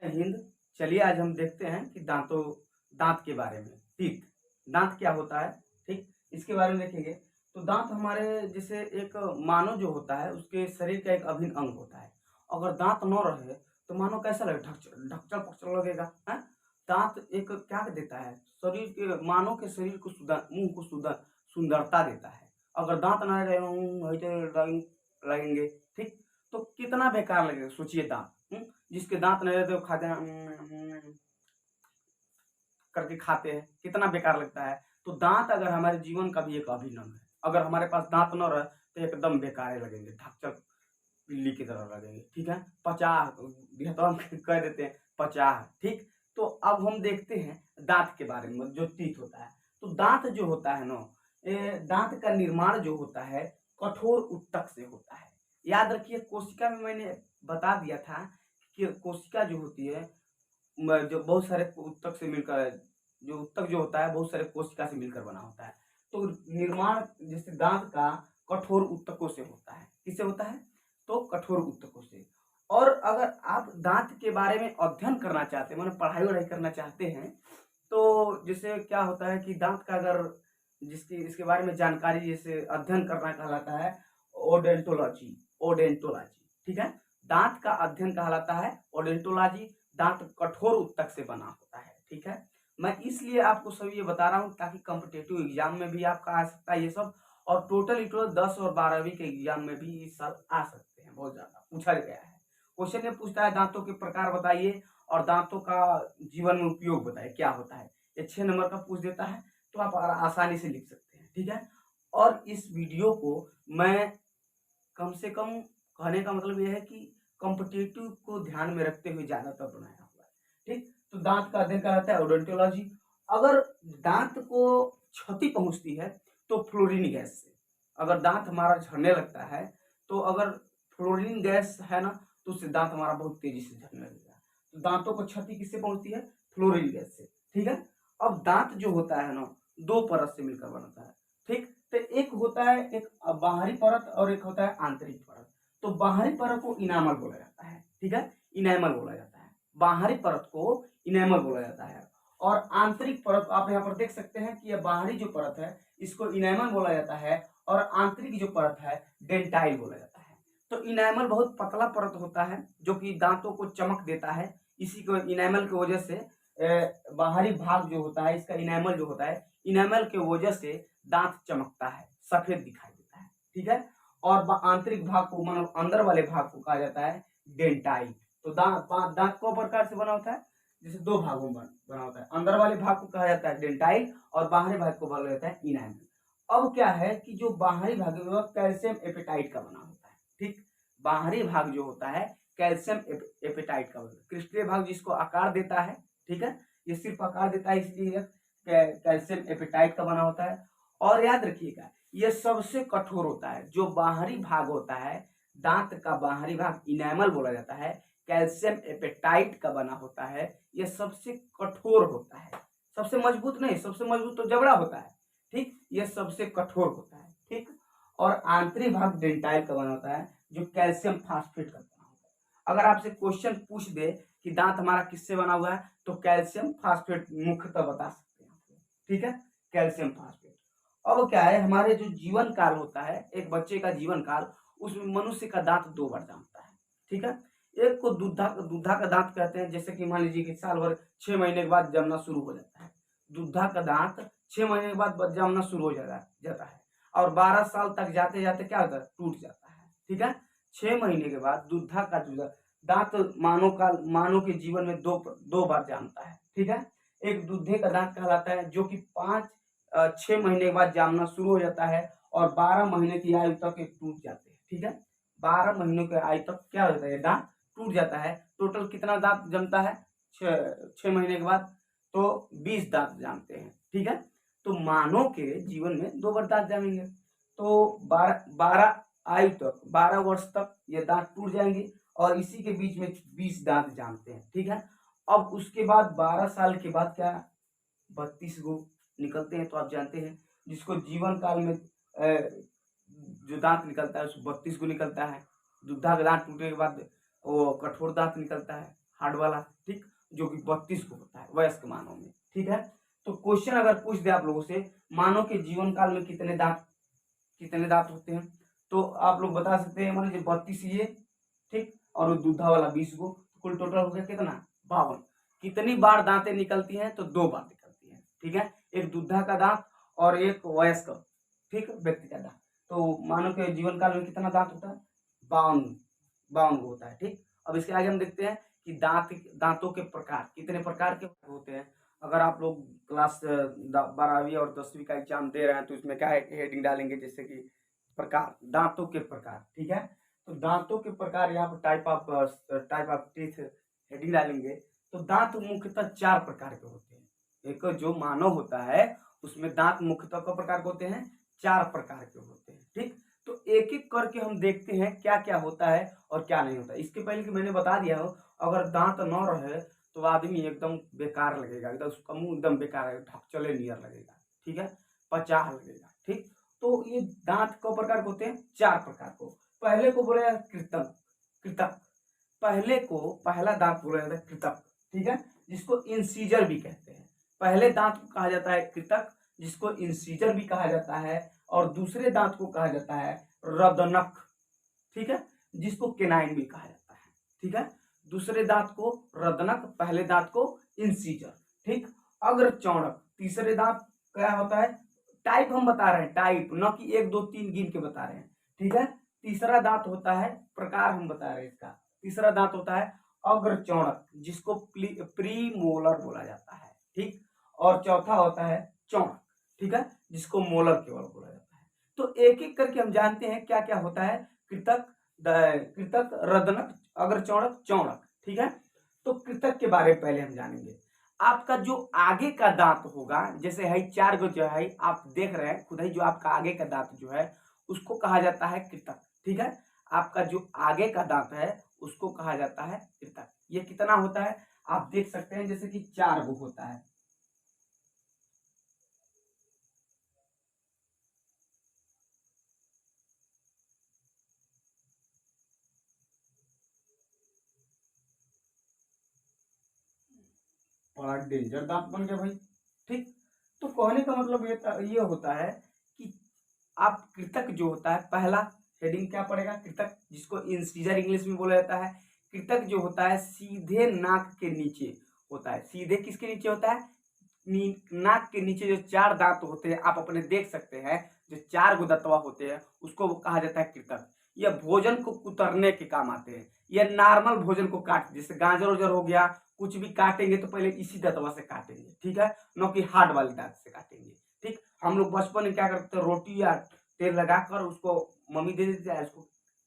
हिंद। चलिए आज हम देखते हैं कि दांत के बारे में। टीथ, दांत क्या होता है, ठीक, इसके बारे में देखेंगे। तो दांत हमारे जैसे एक मानव जो होता है उसके शरीर का एक अभिन्न अंग होता है। अगर दांत न रहे तो मानो कैसा लगे, ढक्चर पक्चर लगेगा है। दांत एक क्या देता है, शरीर के मानव के शरीर को मुंह को सुंदरता देता है। अगर दांत ना रहे लगेंगे, ठीक, तो कितना बेकार लगेगा, सोचिए दांत। जिसके दांत नहीं रहते वो खाते हैं करके खाते हैं, कितना बेकार लगता है। तो दांत अगर हमारे जीवन का भी एक अभिन्न अंग है। अगर हमारे पास दांत न रहे तो एकदम बेकार लगेंगे, ढक्चर पिल्ली की तरह लगेंगे, ठीक है। 50 तो हम कह देते हैं 50, ठीक। तो अब हम देखते हैं दांत के बारे में, जो टीथ होता है। तो दांत जो होता है ना, दांत का निर्माण जो होता है कठोर ऊतक से होता है। याद रखिए, कोशिका में मैंने बता दिया था कि कोशिका जो होती है जो बहुत सारे ऊतक से मिलकर, जो ऊतक जो होता है बहुत सारे कोशिका से मिलकर बना होता है। तो निर्माण जैसे दांत का कठोर ऊतकों से होता है। किससे होता है? तो कठोर ऊतकों से। और अगर आप दांत के बारे में अध्ययन करना चाहते हैं, मतलब पढ़ाई वढ़ाई करना चाहते हैं, तो जैसे क्या होता है कि दांत का अगर इसके बारे में जानकारी जैसे अध्ययन करना कहलाता है ओडेंटोलॉजी। ओडेंटोलॉजी, ठीक है। दांत का अध्ययन कहलाता है ओडेंटोलॉजी। दांत कठोर ऊतक से बना होता है, ठीक है। मैं इसलिए आपको सब ये बता रहा हूँ ताकि कॉम्पिटिटिव एग्जाम में भी आपका आ सकता है ये सब, और टोटल 10 और 12वीं के एग्जाम में भी इस साल आ सकते हैं, बहुत ज्यादा पूछा गया है। क्वेश्चन में पूछता है दांतों के प्रकार बताइए और दांतों का जीवन में उपयोग बताइए क्या होता है। ये 6 नंबर का पूछ देता है, तो आप आसानी से लिख सकते हैं, ठीक है। और इस वीडियो को मैं कम से कम, कहने का मतलब यह है कि कॉम्पिटिटिव को ध्यान में रखते हुए ज्यादातर बनाया हुआ है, ठीक। तो दांत का अध्ययन कहलाता है ओडोंटोलॉजी। अगर दांत को क्षति पहुंचती है तो फ्लोरीन गैस से, अगर दांत हमारा झड़ने लगता है तो अगर फ्लोरीन गैस है ना, तो उससे दांत हमारा बहुत तेजी से झड़ने लगेगा। तो दांतों को क्षति किससे पहुंचती है? फ्लोरीन गैस से, ठीक है। अब दांत जो होता है ना, 2 परत से मिलकर बनता है, ठीक। तो एक होता है एक बाहरी परत और एक होता है आंतरिक परत। तो बाहरी परत को इनामल बोला जाता है, ठीक है, इनेमल बोला जाता है। बाहरी परत को इनेमल बोला जाता है। और आंतरिक परत आप यहाँ पर देख सकते हैं कि यह बाहरी जो परत है इसको इनेमल बोला जाता है, और आंतरिक जो परत है डेंटाइल बोला जाता है। तो इनेमल बहुत पतला परत होता है जो कि दांतों को चमक देता है। इसी को इनेमल की वजह से बाहरी भाग जो होता है इसका इनेमल जो होता है, इनेमल के वजह से दांत चमकता है, सफेद दिखाई देता है, ठीक है। और आंतरिक भाग को, मतलब अंदर वाले भाग को कहा जाता है डेंटाइल। तो दांत को प्रकार से बना होता है, जैसे 2 भागों में बना होता है। अंदर वाले भाग को कहा जाता है डेंटाइल और बाहरी भाग को बोला जाता है इनामल। अब क्या है कि जो बाहरी भाग है वह कैल्शियम एपेटाइट का बना होता है, ठीक। बाहरी भाग जो होता है कैल्शियम एपेटाइट का बना, क्रिस्टलीय भाग जिसको आकार देता है, ठीक है, ये सिर्फ आकार देता है इसलिए कैल्शियम एपेटाइट का बना होता है। और याद रखिएगा ये सबसे कठोर होता है, जो बाहरी भाग होता है दांत का बाहरी भाग इनेमल बोला जाता है, कैल्शियम एपेटाइट का बना होता है। ये सबसे कठोर होता है, सबसे मजबूत नहीं, सबसे मजबूत तो जबड़ा होता है, ठीक, ये सबसे कठोर होता है, ठीक। और आंतरिक भाग डेंटाइल का बना होता है जो कैल्शियम फास्फेट का बना होता है। अगर आपसे क्वेश्चन पूछ दे कि दांत हमारा किससे बना हुआ है, तो कैल्शियम फास्फेट मुख्यतः बता सकते हैं, ठीक है, कैल्शियम फास्फेट। अब क्या है, हमारे जो जीवन काल होता है, एक बच्चे का जीवन काल, उसमें मनुष्य का दांत 2 बार जमता है, ठीक है। एक को दूधा का दांत कहते हैं, जैसे कि मान लीजिए कि साल भर 6 महीने के बाद जमना शुरू हो जाता है। दूधा का दांत 6 महीने के बाद जमना शुरू हो जाता है, और 12 साल तक जाते जाते क्या होता है, टूट जाता है, ठीक है। 6 महीने के बाद दूधा का दांत मानव के जीवन में दो बार जमता है, ठीक है। एक दूधे का दांत कहलाता है जो कि 6 महीने के बाद जामना शुरू हो जाता है, और 12 महीने की आयु तक टूट जाते हैं, ठीक है। 12 महीनों की आयु तक क्या होता है, दांत टूट जाता है। टोटल कितना दांत जमता है 6 महीने के बाद? तो 20 दांत जमते हैं, ठीक है। तो मानव के जीवन में 2 बार दांत जमेंगे, तो 12 आयु तक, 12 वर्ष तक ये दांत टूट जाएंगे, और इसी के बीच में 20 दांत जमते हैं, ठीक है। अब उसके बाद 12 साल के बाद क्या, 32 गो निकलते हैं। तो आप जानते हैं जिसको जीवन काल में जो दांत निकलता है उसको 32 गो निकलता है। दूधा का दांत टूटने के बाद वो कठोर दांत निकलता है, हार्ड वाला, ठीक, जो कि 32 को होता है वयस्क मानव में, ठीक है। तो क्वेश्चन अगर पूछ दे आप लोगों से, मानव के जीवन काल में कितने दांत होते हैं, तो आप लोग बता सकते हैं, मान लीजिए 32 ये, ठीक, और दूधा वाला 20 को, कुल टोटल हो गया कितना, 52। कितनी बार दांतें निकलती हैं, तो 2 बार निकलती हैं, ठीक है, एक दूधा का दांत और एक वयस्क, ठीक, व्यक्ति का दांत। तो मानव के जीवन काल में कितना दांत होता है, 52 होता है, ठीक। अब इसके आगे हम देखते हैं कि दांतों के प्रकार, कितने प्रकार के होते हैं। अगर आप लोग क्लास 12वीं और 10वीं का एग्जाम दे रहे हैं तो इसमें क्या हेडिंग डालेंगे, जैसे कि प्रकार, दांतों के प्रकार, ठीक है। तो दांतों के प्रकार, यहाँ पर टाइप ऑफ टीथ हेडिंग डालेंगे। तो दांत मुख्यतः 4 प्रकार के होते हैं। एक जो मानव होता है उसमें दांत मुख्यतः कई प्रकार के होते हैं, 4 प्रकार के होते हैं, ठीक। तो एक एक करके हम देखते हैं क्या क्या होता है और क्या नहीं होता। इसके पहले कि मैंने बता दिया हो, अगर दांत न रहे तो आदमी एकदम बेकार लगेगा, एकदम उसका मुंह एकदम बेकार है, ढकचले नियर लगेगा, ठीक है, पचाह लगेगा, ठीक। तो ये दांत कई प्रकार के होते हैं, 4 प्रकार को। पहले को बोला जाता है कृतक, कृतक, पहला दांत बोला जाता है कृतक, ठीक है, जिसको इंसीजर भी कहते हैं। पहले दांत को कहा जाता है कृतक, जिसको इंसीजर भी कहा जाता है, और दूसरे दांत को कहा जाता है रदनक, ठीक है, जिसको केनाइन भी कहा जाता है, ठीक है। दूसरे दांत को रदनक, पहले दांत को इंसीजर, ठीक। अग्र चौड़क, तीसरे दांत क्या होता है, टाइप हम बता रहे हैं, टाइप, न कि 1 2 3 गिन के बता रहे हैं, ठीक है। तीसरा दांत होता है, प्रकार हम बता रहे हैं इसका, तीसरा दांत होता है अग्र चौड़क, जिसको प्रीमोलर बोला जाता है, ठीक। और चौथा होता है चौड़क, ठीक है, जिसको मोलर केवल बोला जाता है। तो एक एक करके हम जानते हैं क्या क्या होता है, कृतक, रदनक, अग्र चौड़क, चौड़क, ठीक है। तो कृतक के बारे में पहले हम जानेंगे। आपका जो आगे का दांत होगा, जैसे है 4 गो जो है आप देख रहे हैं खुद ही, जो आपका आगे का दांत जो है उसको कहा जाता है कृतक, ठीक है। आपका जो आगे का दांत है उसको कहा जाता है कृतक। ये कितना होता है आप देख सकते हैं, जैसे कि 4 गो होता है। बड़ा डेंजर दांत बन गया भाई, ठीक। तो कहने का मतलब ये होता है कि आप कृतक जो होता है, पहला हेडिंग क्या पड़ेगा, कृतक, जिसको इंसीजर इंग्लिश में बोला जाता है। कृतक जो होता है सीधे नाक के नीचे होता है। सीधे किसके नीचे होता है, नाक के नीचे जो 4 दांत होते हैं आप अपने देख सकते हैं, जो 4 गो दंतवा होते हैं उसको कहा जाता है कृतक। यह भोजन को कुतरने के काम आते हैं। यह नॉर्मल भोजन को काट, जैसे गाजर उजर हो गया, कुछ भी काटेंगे तो पहले इसी दंतवा से काटेंगे, ठीक है, न कि हार्ड वाली दांत से काटेंगे, ठीक। हम लोग बचपन में क्या करते थे, रोटी या तेल लगाकर उसको मम्मी दे देती है, उसको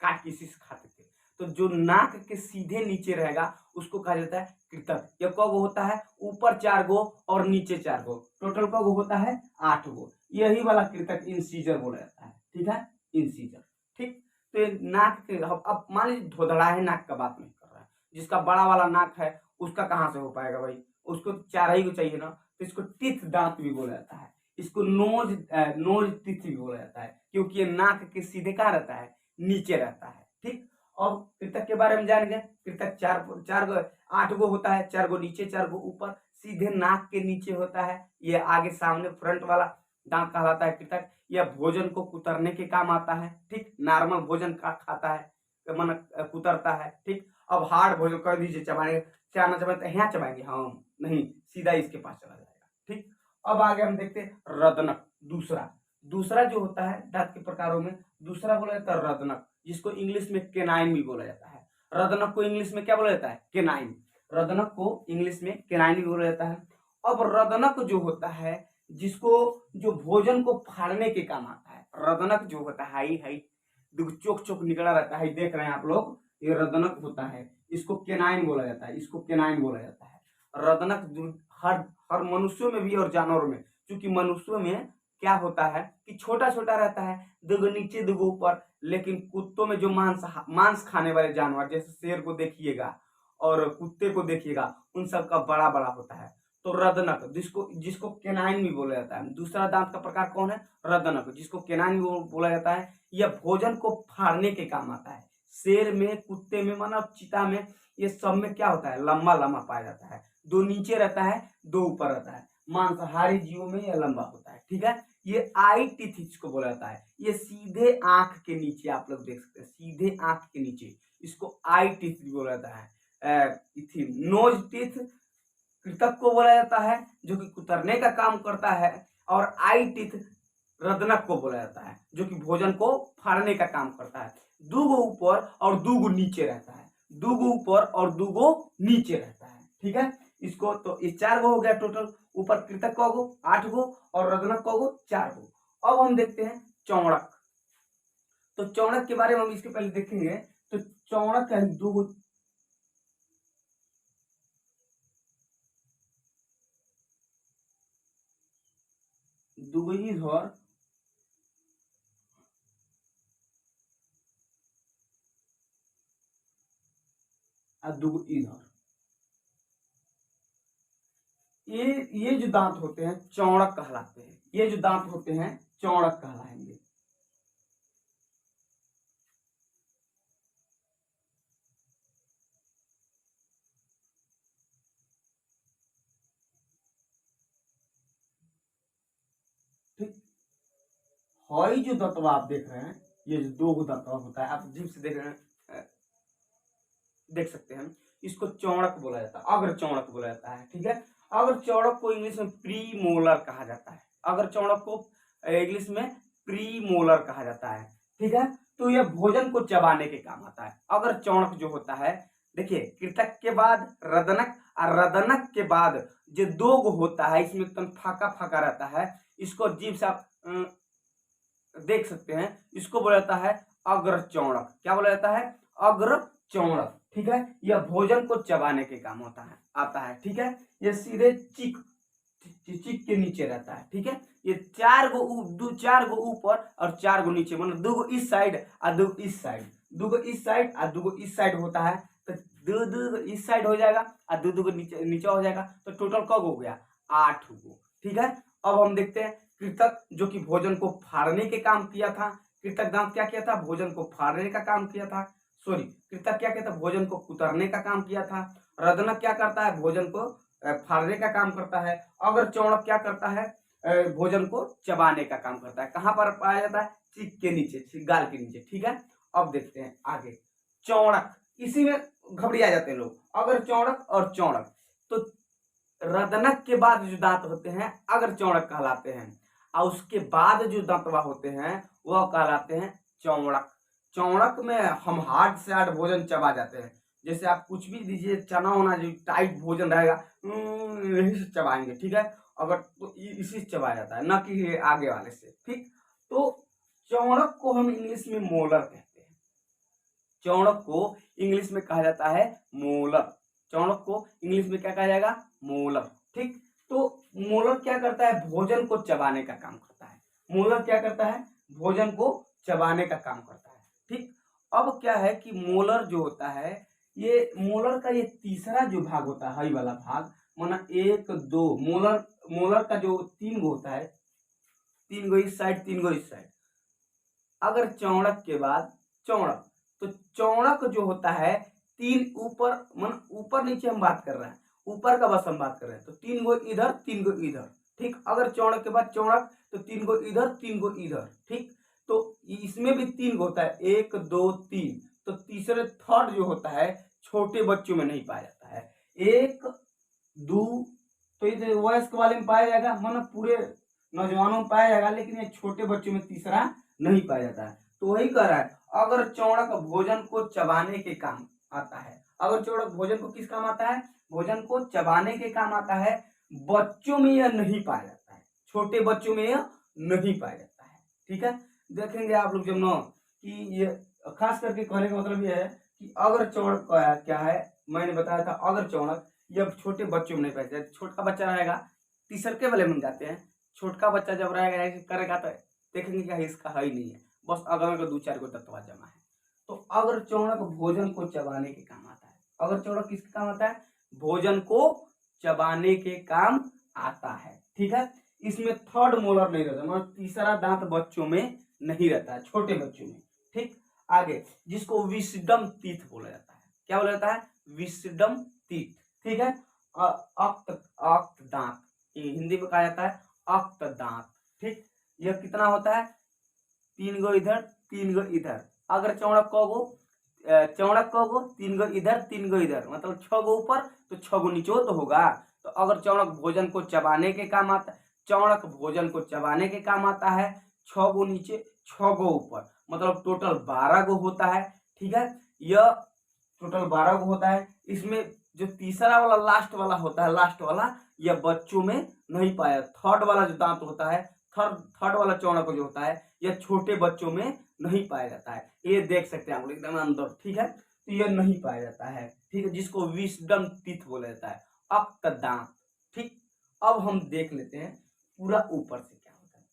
काट के इसी से खाते थे। तो जो नाक के सीधे नीचे रहेगा उसको कहा जाता है कृतक। यह कब होता है, ऊपर 4 गो और नीचे 4 गो, टोटल कब होता है 8 गो। यही वाला कृतक इंसीजर बोला जाता है, ठीक है, इंसीजर, ठीक। तो ये नाक के, अब मान लीजिए धोधड़ा है, नाक का बात नहीं कर रहा है, जिसका बड़ा वाला नाक है उसका कहाँ से हो पाएगा भाई, उसको 4 ही को चाहिए ना। तो इसको टीथ दांत भी बोला जाता है, इसको नोज टीथ भी बोला जाता है, क्योंकि ये नाक के सीधे कहाँ रहता है, नीचे रहता है, ठीक। और कृतक के बारे में जान गए, कृतक 4 गो 8 गो होता है, 4 गो नीचे 4 गो ऊपर, सीधे नाक के नीचे होता है। ये आगे सामने फ्रंट वाला दांत कहलाता है कृतक। यह भोजन को कुतरने के काम आता है, ठीक, नॉर्मल भोजन का खाता है, मन कुतरता है, ठीक। अब हार्ड भोजन कर दीजिए, चबाने चाना चबाते यहाँ चबाएंगे हम नहीं, सीधा इसके पास चला जाएगा, ठीक। अब आगे हम देखते हैं रदनक, दूसरा दूसरा जो होता है दांत के प्रकारों में, दूसरा बोला जाता है रदनक, जिसको इंग्लिश में केनाइन भी बोला जाता है। रदनक को इंग्लिश में क्या बोला जाता है, केनाइन। रदनक को इंग्लिश में केनाइन भी बोला जाता है। अब रदनक जो होता है, जिसको जो भोजन को फाड़ने के काम आता है, रदनक जो होता है हाई चोक चोक निकला रहता है, देख रहे हैं आप लोग, ये रदनक होता है। इसको केनाइन बोला जाता है, इसको केनाइन बोला जाता है। रदनक हर हर मनुष्यों में भी और जानवरों में, क्योंकि मनुष्यों में क्या होता है कि छोटा छोटा रहता है, 2 गो नीचे 2 गो ऊपर, लेकिन कुत्तों में जो मांस खाने वाले जानवर, जैसे शेर को देखिएगा और कुत्ते को देखिएगा, उन सब का बड़ा बड़ा होता है। तो रदनक, जिसको जिसको केनाइन भी बोला जाता है। दूसरा दांत का प्रकार कौन है, रदनक, जिसको केनाइन भी बोला जाता है। यह भोजन को फाड़ने के काम आता है। शेर में, कुत्ते में, मानो चीता में ये सब में क्या होता है, लंबा लंबा पाया जाता है। दो नीचे रहता है, दो ऊपर रहता है। मांसाहारी जीवों में यह लंबा होता है, ठीक है। ये आई टीथ इसको बोला जाता है। ये सीधे आंख के नीचे आप लोग देख सकते हैं, सीधे आंख के नीचे इसको आई टीथ भी बोला जाता है। नोज टीथ कृतक को बोला जाता है, जो कि कुतरने का काम करता है। और आई टीथ रदनक को बोला जाता है, जो कि भोजन को फाड़ने का काम करता है। दूगो ऊपर और दूगो नीचे रहता है, दूगो ऊपर और दूगो नीचे रहता है, ठीक है। इसको तो इस 4 गो हो गया टोटल। ऊपर कृतक को 8 गो और रदनक को 4 गो। अब हम देखते हैं चौड़क। तो चौड़क के बारे में हम इसके पहले देखेंगे। तो चौड़क का दूगो इधर और दूगो इधर। ये जो दांत होते हैं चौड़क कहलाते हैं। ये जो दांत होते हैं चौड़क कहलाएंगे। ठीक, हई जो दंतवा आप देख रहे हैं, ये जो दो दंतवा होता है, आप जीभ से देख रहे हैं, देख सकते हैं, इसको चौड़क बोला जाता है, अग्र चौड़क बोला जाता है, ठीक है। अग्र चौड़क को इंग्लिश में प्रीमोलर कहा जाता है। अग्र चौड़क को इंग्लिश में प्रीमोलर कहा जाता है, ठीक है। तो यह भोजन को चबाने के काम आता है। अग्र चौड़क जो होता है, देखिए कृतक के बाद रदनक और रदनक के बाद जो दो गो होता है, इसमें एकदम फाका फाका रहता है, इसको जीभ से आप देख सकते हैं, इसको बोला जाता है अग्र चौड़क। क्या बोला जाता है, अग्र चौड़क, ठीक है। यह भोजन को चबाने के काम होता है, आता है, ठीक है। यह सीधे चिक के नीचे रहता है, ठीक है। ये 4 गो ऊपर और 4 गो नीचे, मतलब 2 गो इस साइड और 2 इस साइड, 2 गो इस साइड और 2 गो इस साइड होता है। तो 2 इस साइड हो जाएगा और 2 गो नीचे हो जाएगा। तो टोटल कब हो गया, 8 गो, ठीक है। अब हम देखते हैं कृतक, जो कि भोजन को फाड़ने के काम किया था। कृतक दांत क्या किया था, भोजन को फाड़ने का काम किया था। सॉरी, कृतक क्या किया था, भोजन को कुतरने का काम किया था। रदनक क्या करता है, भोजन को फाड़ने का काम करता है। अगर चौड़क क्या करता है, भोजन को चबाने का काम करता है। कहां पर पाया जाता है, चिक के नीचे, गाल के नीचे, ठीक है। अब देखते हैं आगे चौड़क। इसी में घबरा जाते हैं लोग, अगर चौड़क और चौड़क। तो रदनक के बाद जो दांत होते हैं अगर चौड़क कहलाते हैं, और उसके बाद जो दांतवा होते हैं वह कहलाते हैं चौड़क। चौड़क में हम हार्ड से हार्ड भोजन चबा जाते हैं। जैसे आप कुछ भी दीजिए, चना होना जो टाइट भोजन रहेगा, यही से चबाएंगे, ठीक है। अगर तो इसी से चबाया जाता है, न कि आगे वाले से, ठीक। तो चौड़क को हम इंग्लिश में मोलर कहते हैं। चौड़क को इंग्लिश में कहा जाता है मोलर। चौड़क को इंग्लिश में क्या कहा जाएगा, मोलर, ठीक। तो मोलर क्या करता है, भोजन को चबाने का काम करता है। मोलर क्या करता है, भोजन को चबाने का काम करता है, ठीक। अब क्या है कि मोलर जो होता है, ये मोलर का ये तीसरा जो भाग होता है, हई वाला भाग, माना 1 2 मोलर, मोलर का जो 3 गो होता है, 3 गो इस साइड 3 गो इस साइड। अगर चौड़क के बाद चौड़क, तो चौड़क जो होता है 3 ऊपर, मन ऊपर नीचे हम बात कर रहे हैं, ऊपर का बस हम बात कर रहे हैं। तो 3 गो इधर 3 गो इधर, ठीक। अगर चौड़क के बाद चौड़क, तो 3 गो इधर 3 गो इधर, ठीक। तो इसमें भी 3 गो होता है, 1 2 3। तो तीसरे थर्ड जो होता है छोटे बच्चों में नहीं पाया जाता है। 1 2, तो ये वयस्क वाले में पाया जाएगा, मन पूरे नौजवानों में पाया जाएगा, लेकिन ये छोटे बच्चों में तीसरा नहीं पाया जाता है। तो वही कह रहा है, अगर चौड़क भोजन को चबाने के काम आता है। अगर चौड़क भोजन को किस काम आता है, भोजन को चबाने के काम आता है। बच्चों में यह नहीं पाया जाता है, छोटे बच्चों में यह नहीं पाया जाता है, ठीक है। देखेंगे आप लोग जब न कि ये खास करके कहने का मतलब यह है कि अगर चौड़क क्या है, मैंने बताया था अगर चौड़क यह छोटे बच्चों में नहीं पाया जाता। छोटा बच्चा रहेगा, तीसरके वाले में जाते हैं। छोटका बच्चा जब रहेगा करेगा तो देखेंगे क्या इसका है ही नहीं है, बस अगर में 2 4 गो तत्वा जमा है। तो अगर चौड़क भोजन को चबाने के काम आता है। अगर चौड़क किसके काम आता है, भोजन को चबाने के काम आता है, ठीक है। इसमें थर्ड मोलर नहीं रहता, मतलब तीसरा दांत बच्चों में नहीं रहता है, छोटे बच्चों में, ठीक। आगे जिसको विस्डम टीथ बोला जाता है, क्या बोला जाता है, विस्डम टीथ, ठीक है। अक्त अक्त दांत, ये हिंदी में कहा जाता है अक्त दांत, ठीक। यह कितना होता है, 3 गो इधर 3 गो इधर। अगर चौड़क कगो, चौड़क कगो 3 गो इधर 3 गो इधर, मतलब 6 गो ऊपर तो 6 गो नीचे तो होगा। तो अगर चौड़क भोजन को चबाने के काम आता है, चौड़क भोजन को चबाने के काम आता है, 6 गो नीचे 6 गो ऊपर, मतलब टोटल 12 गो होता है, ठीक है। यह टोटल 12 गो होता है। इसमें जो तीसरा वाला लास्ट वाला होता है, लास्ट वाला, यह बच्चों में नहीं पाया। थर्ड वाला जो दांत होता है, थर्ड वाला चौड़क जो होता है, यह छोटे बच्चों में नहीं पाया जाता है। ये देख सकते हैं आप लोग एकदम अंदर, ठीक है। तो यह नहीं पाया जाता है, ठीक है, जिसको विस्डम टीथ बोला जाता है, अक्त दांत, ठीक। अब हम देख लेते हैं पूरा ऊपर से क्या होता है।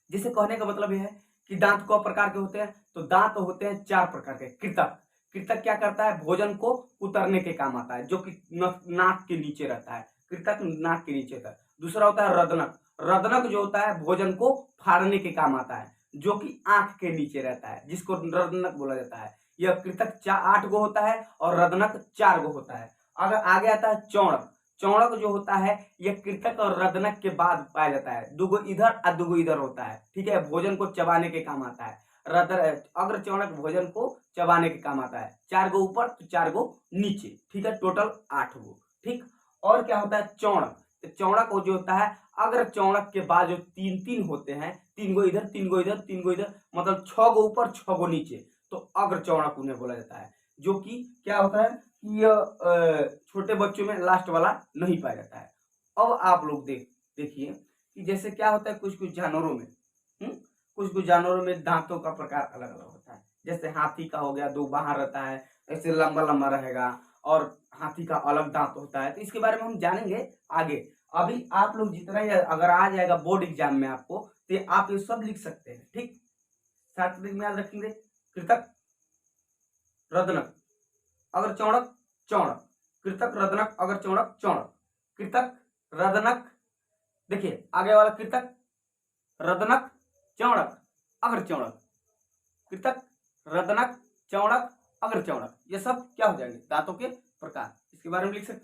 जिसे कहने का मतलब यह है कि दांत कौ प्रकार के होते हैं, तो दांत होते हैं 4 प्रकार के। कृतक, कृतक क्या करता है, भोजन को उतरने के काम आता है, जो कि नाक के नीचे रहता है, कृतक नाक के नीचे था। दूसरा होता है रदनक, रदनक जो होता है भोजन को फाड़ने के काम आता है, जो कि आंख के नीचे रहता है, जिसको रदनक बोला जाता है। यह कृतक 8 गो होता है और रदनक 4 गो होता है। अगर आगे आता है चौड़क, चौड़क जो होता है यह कृतक और रदनक के बाद पाया जाता है, 2 गो इधर और 2 गो इधर होता है, ठीक है, भोजन को चबाने के काम आता है। अग्र चौड़क भोजन को चबाने के काम आता है, 4 गो ऊपर तो 4 गो नीचे, ठीक है, टोटल 8 गो, ठीक। और क्या होता है चौड़क, तो चौड़क जो होता है अग्र चौड़क के बाद जो 3 होते हैं, 3 गो इधर 3 गो इधर 3 गो इधर, मतलब 6 गो ऊपर 6 गो नीचे, तो अग्र चौड़क उन्हें बोला जाता है। जो कि क्या होता है कि यह छोटे बच्चों में लास्ट वाला नहीं पाया जाता है। अब आप लोग देखिए कि जैसे क्या होता है कुछ कुछ जानवरों में, कुछ कुछ जानवरों में दांतों का प्रकार अलग अलग होता है। जैसे हाथी का हो गया, 2 बाहर रहता है, ऐसे लंबा लंबा रहेगा, और हाथी का अलग दांत होता है। तो इसके बारे में हम जानेंगे आगे। अभी आप लोग जितना ही अगर आ जाएगा बोर्ड एग्जाम में आपको, तो आप ये सब लिख सकते हैं, ठीक। साथ में याद रखेंगे कृतक रदनक अगर चौड़क चौड़क, कृतक रदनक अगर चौड़क चौड़क, कृतक रदनक, देखिए आगे वाला कृतक रदनक चौड़क अगर चौड़क, कृतक रदनक चौड़क अगर चौड़क, ये सब क्या हो जाएंगे दांतों के प्रकार। इसके बारे में लिख सकते हैं।